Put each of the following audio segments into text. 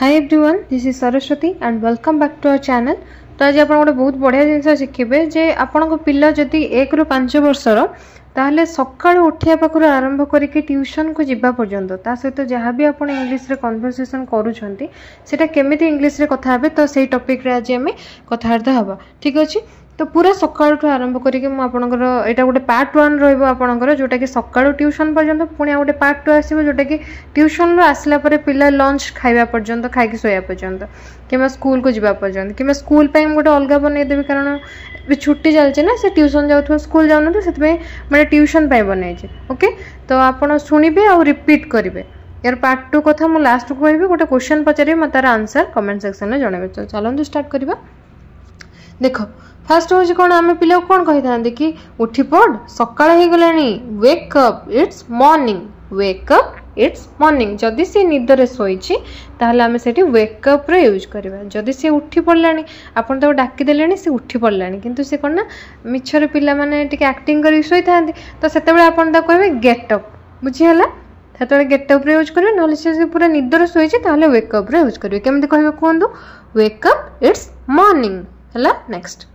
Hi everyone, this is Saraswati and welcome back to our channel. तो आज आप गोटे बहुत बढ़िया जिन शिखे जे आपण पिला जदि 1 ରୁ 5 वर्षर ताहले सकाळ उठिया पाखर आरंभ करके ट्यूशन को जीवा पर्यंत ता सहित जहाँ भी आप इंग्लिश रे कन्वर्सेशन करूछंती सेटा केमिति इंग्लिश रे कथा हेबे तो सेही टॉपिक रे आज हमें कथार्थ हबा। ठीक अछि, तो पूरा सकाळ आरंभ करके मुझे यहाँ गोटे पार्ट 1 रहा जोटा कि सकाळु ट्यूशन पर्यंत पुणी गोटे पार्ट 2 आसो जोटा कि ट्यूशन आसला पिला लंच खाइबा पर्यंत खाई सोया पर्यंत कि स्कूल को जावा पर्यंत कि स्कूल गोटे अलग बनईदेवी कारण छुट्टी चलती ना से ट्यूशन जाऊ स्कूल जाऊन तो मैंने ट्यूशन बनई। ओके, तो आपड़ शुणे आ रिपीट करेंगे यार पार्ट 2 कथा मुझे लास्ट को कहि गोटे क्वेश्चन पचारि तार आंसर कमेंट सेक्शन में जनइबे। तो चलते स्टार्ट करवा। देख फास्ट हूँ कौन आम पिला कौन कही था कि उठी पड़ सकाळ हो गलानी, wake up it's morning, wake up it's morning. जदि सी निदरे शोइछि ताहले आमे सेठी वेक अप रे यूज करबा। जदि सी उठी पड़लानी आपन तो डाकी देलेनी सी उठी पड़लानी किंतु सी कोन ना मिछरे पिला माने टिके एक्टिंग करी शोइ थांती तो सेतेबेले आपन ता कहबे गेट अप, बुझी हला सेतेबेले गेट अप रे यूज करबे। नले से पूरा निदरे शोइछि ताहले वेक अप रे यूज करबे। केमते कहबे कोंदु वेक अप इट्स मॉर्निंग हला। नेक्स्ट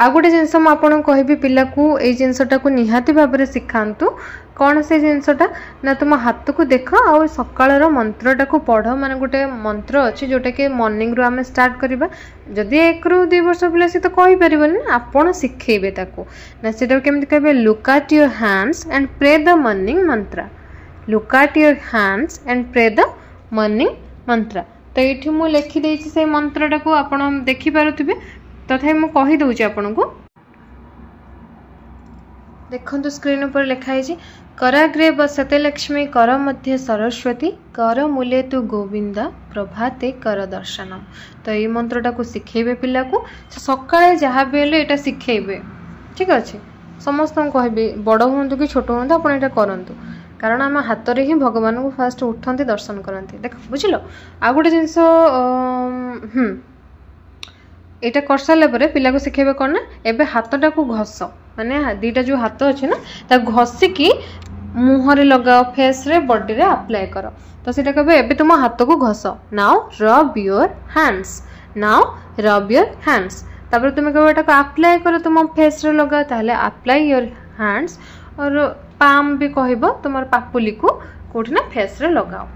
आ गोटे जिनस मुझे कहबी पिला को ये जिनसटा को निहाती भाव में शिखातु। कौन से जिनसटा ना तुम हाथ को देख आ सकाळ मंत्रटा को पढ़। माने गोटे मंत्र अच्छी जोटा कि मॉर्निंग रू आम स्टार्ट करवा। जदि 1 ରୁ 2 वर्ष पिला सी तो कही पारे ना आपड़ शिखेबे ताको ना सेटा केमती कहबे look at your hands and pray the morning मंत्र। Look at your hands and pray the morning मंत्र। तो ये मुझे लिखिदे से मंत्रटा को आप देखिपे तथा मुझे कहीदे आपन को देखो स्क्रीन पर लिखाई कराग्रे बसते लक्ष्मी कर मध्य सरस्वती कर मूले तु गोविंद प्रभाते कर दर्शन। तो ये मंत्रटा को शिखेबे पिला को सकाळे जहाँ भी हेले एटा शिखेबे। ठीक अच्छे, समस्त कहबे बड़ हूँ कि छोट हूँ आप करतु कारण आम हाथ में ही भगवान को फास्ट उठती दर्शन करती। देख बुझल आ गोटे जिनस यहाँ कर सारा पिला को शिखेबे कौन ना एबे हाथटा को घस माने दीटा जो हाथ अच्छे ना घसिकी मुहर लगाओ, फेस रे बॉडी रे अप्लाई कर। तो सीटा कहबे एबे तुम हाथ को घस। Now rub your hands, now rub your hands. तापर तुम कहबे एटा को अप्लाई कर तुम फेस रे लगा ताहले अप्लाई योर हैंड्स। और पाम भी कहबो तुम पापुली को कोठी ना फेस रे लगाओ।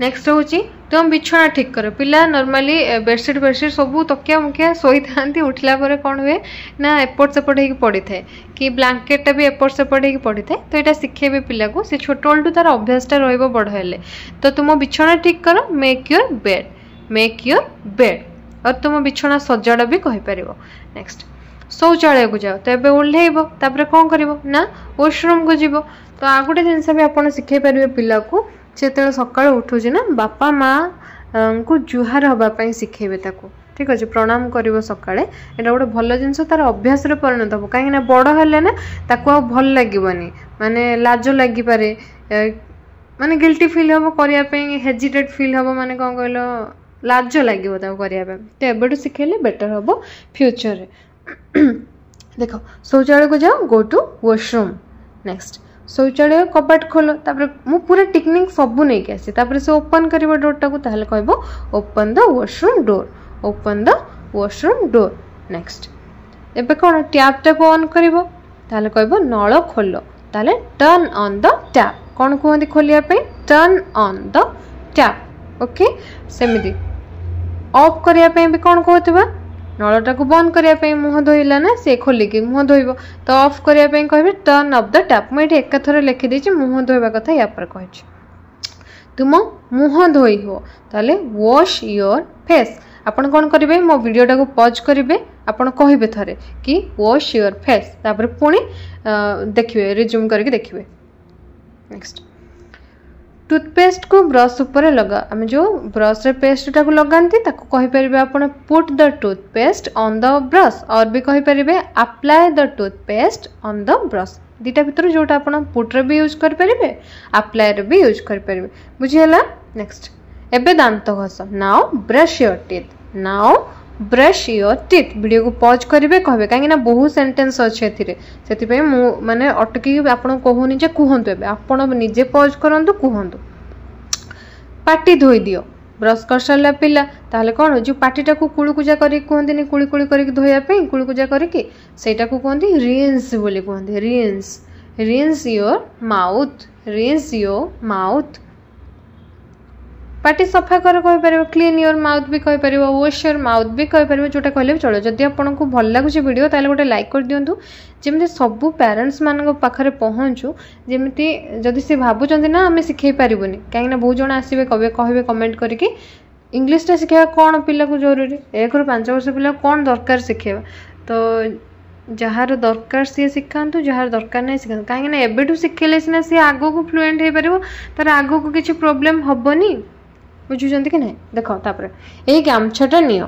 नेक्स्ट हूँ तुम बिछना ठीक कर। पिला नॉर्मली बेडसीट सब तकिया मुखिया शोई था उठला पर कौन हुए ना एपट सेपट हो पड़ी था कि ब्लांकेटा भी एपट सेपट हो पड़ी था। तो यहाँ शिखेबे पिला को से छोट बेलू तार अभ्यासटा रही बड़ हेले। तो तुम बिछना ठीक कर, make your bed, make your bed. और तुम बिछना सजाड़ भी कहीपर। नेक्स्ट शौचालय को जाओ। तो ये ओह्लैब तापर कौन कर ना वॉशरूम को जीव। तो आ गोटे जिनस भी आप शिखे पारे पिला को से सकाळ उठुची ना बापा माँ को जुहार हवापाई शिखेबे ताको। ठीक अच्छे, प्रणाम कर सकाळे एटा गोटे भल जिनस तार अभ्यास रे परिणत हम कहीं बड़ हेले ना ताको आ भल लगे माने लाज लगी पारे माने गिल्टी फील हम करने हेजिटेट फील हम माने कौन कहल लाज लगे करने। तो एबेटू शिखेले बेटर हम फ्यूचर रे। देख शौचालय को जाओ, गो टू वॉशरूम। नेक्स्ट शौचालय कबाट खोल। तापर मु पूरा टेक्निक सबू नहीं आसी तापर से ओपन करिवो डोरटा को ताहले कहबो open the washroom door, open the washroom door. Next एबे कोन टैपटा को ऑन करिवो ताहले कहबो नळ खोलो। ताहले टर्न ऑन द टैप। कोन कहंदी खोलिया पे turn on the tap. Okay, सेमिति ऑफ करिया पे भी कोन कहतबा नलटा को बंद करने मुह धोला ना से खोलिकी मुह धोब। तो ऑफ करने कहे टर्न ऑफ द टैप। मुझे एकाथर लिखिदे मुह धोवा कथा या पर कह तुम मुह धोई हो ताले वॉश योर फेस। आपन कौन करेंगे मो वीडियोटा को पॉज करेंगे आपन कहे थरे कि वॉश योर फेस तापर पुणी देखिए रिज्यूम करके देखिए। नेक्स्ट टूथपेस्ट को ब्रश ऊपर लगा। आम जो ब्रश रे पेस्टा को लगाती कहीपर आप put the toothpaste on the brush और भी कहीपर apply the toothpaste on the brush. दीटा भितर जोटा आप पुट रे भी यूज करेंगे अप्लाई रे भी यूज करेंगे। बुझीगला। नेक्स्ट एबे दांत घस। Now brush your teeth, now brush your teeth. Video को पॉज करेंगे कहे कहीं बहुत सेंटेंस अच्छे से माने अटकी आपड़ कहूनी जे कहतु आप निजे पॉज करूँ कहतु। पाटी धोई दियो ब्रश कर सारा पिला ताहले कौन जो पाटीटा को कुलकुजा करी कहते कुली कुली करके धोयापी कुलकुजा करके सहीटा को कहते रिंस बोली कहते rinse rinse your mouth rinse your mouth पाटी सफा कर क्लीन योर माउथ भी कहीपर वॉश योर माउथ भी कहीपर जोटा कहले चलो जदि आपको भल लगुच वीडियो ताले गोटे लाइक कर दिंतु जमी सबू पेरेंट्स मान पाखे पहुँचू जमी जदि सी भावुं ना आम शिखे पारूनी कहीं बहुत जन आसवे कहे कमेंट करके इंग्लीशटा शिखेवा कौन पिला को जरूरी 1 ରୁ 5 वर्ष पिला कौन दरकार शिखेवा तो जार दरकार सी शिखातु जार दरकार नहीं शिखा कहीं एवं शिखेले सीना सी आग को फ्लुएंट हो पार तार आग को किसी प्रोब्लेम हेनी बुझुं कि ना देख तापर यही गामछाटा नियो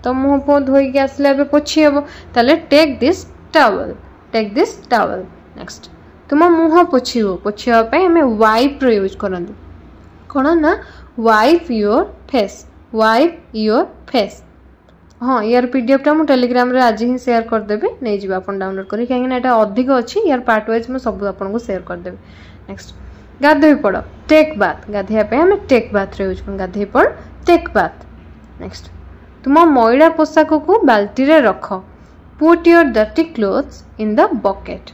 तो मुँह फुह धोईक आसले पोछी हे ताले टेक दिस टावल नेक्स्ट तुम मुँह पोछापी आम वाइप यूज करते कौन ना वाइप योर फेस हाँ यार पीडीएफ टा मुझे टेलीग्राम रे आज ही शेयर करदेवी नहीं जी आप डाउनलोड करें कहीं अधिक अच्छी यार पार्ट वाइज मैं सब आपको शेयर करदेवी नेक्स्ट गाधोई पड़ टेक बाथ गाधेयापी आम टेक बाथ यूज कर गाधे पड़ टेक बाथ नेक्स्ट तुम मैला पोशाक को बाल्टी रे रख put your dirty clothes in the bucket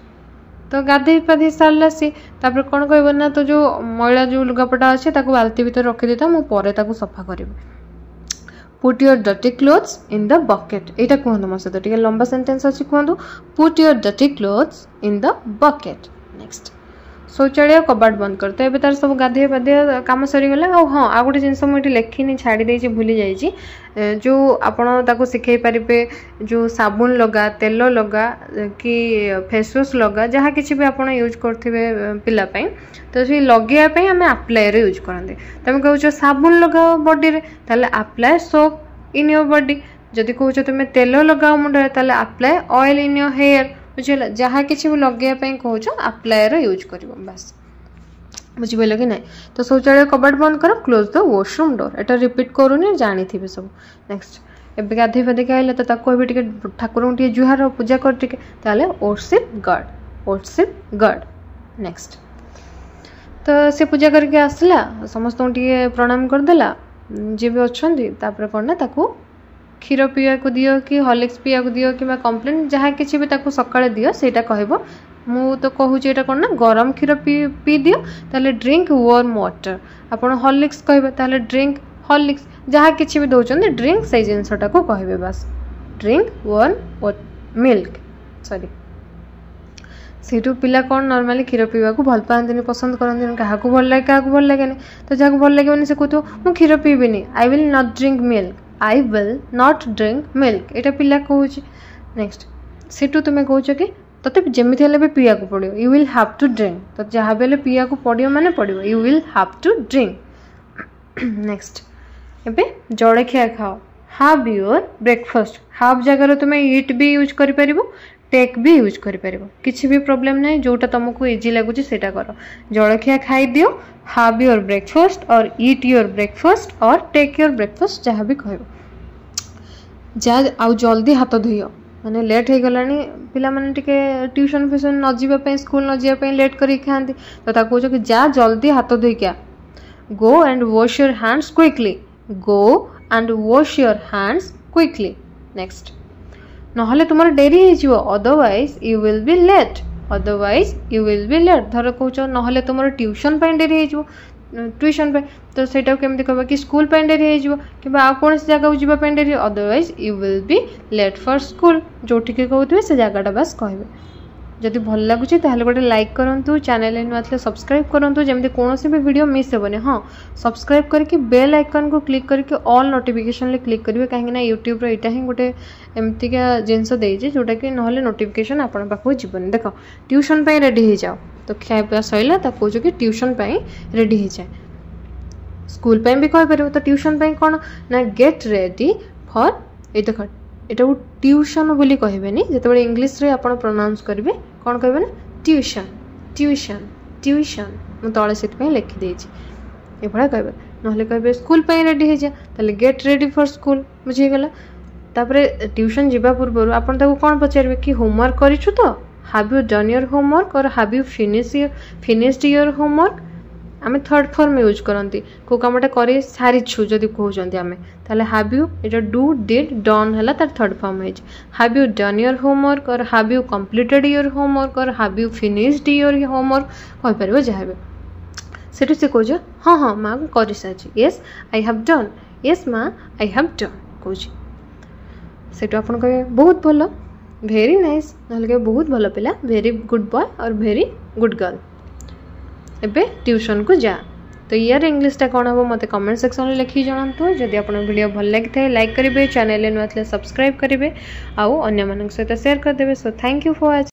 तो गाधे पाधे सारा सी तापर कौन कह ना तो जो मैला जो लुगापटा अच्छे बाल्टी भर रखी देता मुझे सफा करी put your dirty clothes in the bucket यहाँ कहतु मो सहित लंबा सेंटेंस अच्छी कहतु put your dirty clothes in the bucket next शौचालय कबाट बंद करते हैं तार सब गाधे पाधे कम सरीगला हाँ आ गोटे जिनस मुझे लिखिनी छाड़ी भूली जाइए जो आपको शिखे पारे जो साबुन लगा तेल लगा कि फेसवाश लगा जहाँ किसी भी आप यूज करेंगे पिलापाई तो सी लगे आम आप्लायर यूज करते तुम कह साबुन लगाओ बॉडी रे ताले apply soap in your body जदि कह तुम तेल लगाओ मुंडे ताले apply oil in your hair बुझे जहाँ किसी भी लगे कह अप्लायर यूज कर बस बुझिपाल कि ना तो शौचालय कबाट बंद कर close the washroom door Etah repeat करूनी जानी थी सब नेक्स्ट एबे गाधे फाधे आइले तो टे ठाकुर टे जुहार पूजा कर टे वर्शिप गॉड नेक्स्ट तो से पूजा करके आसला समस्त टे प्रणाम करदेला जी भी अच्छा कौन ना क्षीर पीवा को दियो कि हॉर्लिक्स पीवा को दियो कि कम्प्लेन जहाँ किसी भी सकाଳେ दियो सेटा कहबो मु तो कहूँ यहाँ कौन ना गरम क्षीर पी दियो ताले ड्रिंक वार्म वाटर आपड़ हॉर्लिक्स कहबे ताले ड्रिंक हॉर्लिक्स जहाँ किसी भी दौरान ड्रिंक से जिनसटा को कहबे बस drink warm milk sorry Sethu पिला कौन नॉर्मली क्षीर पीवा को भल पाती पसंद करते क्या भल लगे क्या भल लगे तो जहाँ भल लगे से कहूँ मुझे क्षीर पीबी I will not drink milk I will not drink milk यहाँ पिला कहूँ नेक्स्ट सेठू तुम्हें कौच कि तो जमी भी पीवा को पड़ो you will have to drink तो जहाँ भी पीवा को पड़ो माने पड़ो you will have to drink next एबे जलखिया खाओ हाव योर ब्रेकफास्ट हाव जगह तुम्हें ईट भी यूज कर टेक भी यूज कर किसी भी प्रॉब्लम नहीं जोटा तुमको इजी लगुच से कर जलखिया खाई दियो हाव योर ब्रेकफास्ट और ईट योर ब्रेकफास्ट और टेक योर ब्रेकफास्ट जहाँ भी कह जा आउ जल्दी हाथ धोइयो माने लेट हो गला पिला माने टिके ट्यूशन फ्यूशन न जावाई स्कूल न जावाई लेट करी खाती तो कह कि जा जल्दी हाथ धोइका go and wash your hands quickly go and wash your hands quickly next नहले तुम डेरी हो otherwise you will be late धर कौच नहले तुम ट्यूशन डेरी हो ट्यूशन तो सेटा केमती कहबा कि स्कूल डेरी हो कि कौन जगह जावाई डेरी otherwise you will be late for school जोठी कहते से जगटा बस कहे जदि भल लगुच गोटे लाइक करूँ चैनल नुआ सब्सक्राइब करूँ जमी कौन भी वीडियो मिस हेनी हाँ सब्सक्राइब करके बेल आइकन को क्लिक करके ऑल नोटिफिकेशन क्लिक करेंगे कहीं यूट्यूब यहाँ ही गोटे एमतीका जिनस देती जोटा कि ना नोटिफिकेशन आपण पाखु जीवन देख ट्यूशन रेडी हो जाओ तो खाया सैला कौच कि ट्यूशन रेडी हो जाए स्कूल भी कहीपर तो ट्यूशन कौन ना गेट रेडी फॉर ये देख यहाँ ट्यूशन बोली कहबेनी जो इंग्लीश रे आपण प्रोनाउंस करेंगे कौन कहे ना ट्यूशन ट्यूशन ट्यूशन मुझे तले से लिखी देती ये कहे ना कहे स्कूल रेडी हो जाए गेट रेडी फॉर स्कूल बुझीगला ट्यूशन जावा पूर्व आपन कौन पचारे कि होमवर्क करिछु तो have you done your homework और have you finished your homework आम थर्ड फॉर्म यूज करती को कमटा कर सारीछु जदि कहते आम ताले हाव यू ये डू डिड डन है तार थर्ड फॉर्म है have you done your homework और have you completed your homework और have you finished your homework कहीपर जहाँ भी सेठू से कह हाँ हाँ माँ कर सारी yes I have done yes माँ आई हैव डन कौच सेठू आप कहे बहुत भल भेरी नाइस ना बहुत भल पिला भेरी गुड बॉय और भेरी गुड गर्ल एबे ट्यूशन को जा। तो यार इंग्लीशटा कौन हम मत कमेंट सेक्शन में लिखी जनातु जदि आप वीडियो भल लगी लाइक करेंगे चैनल नुआ सब्सक्राइब करेंगे आउ अन्य सहित शेयर करदे। So thank you for watching.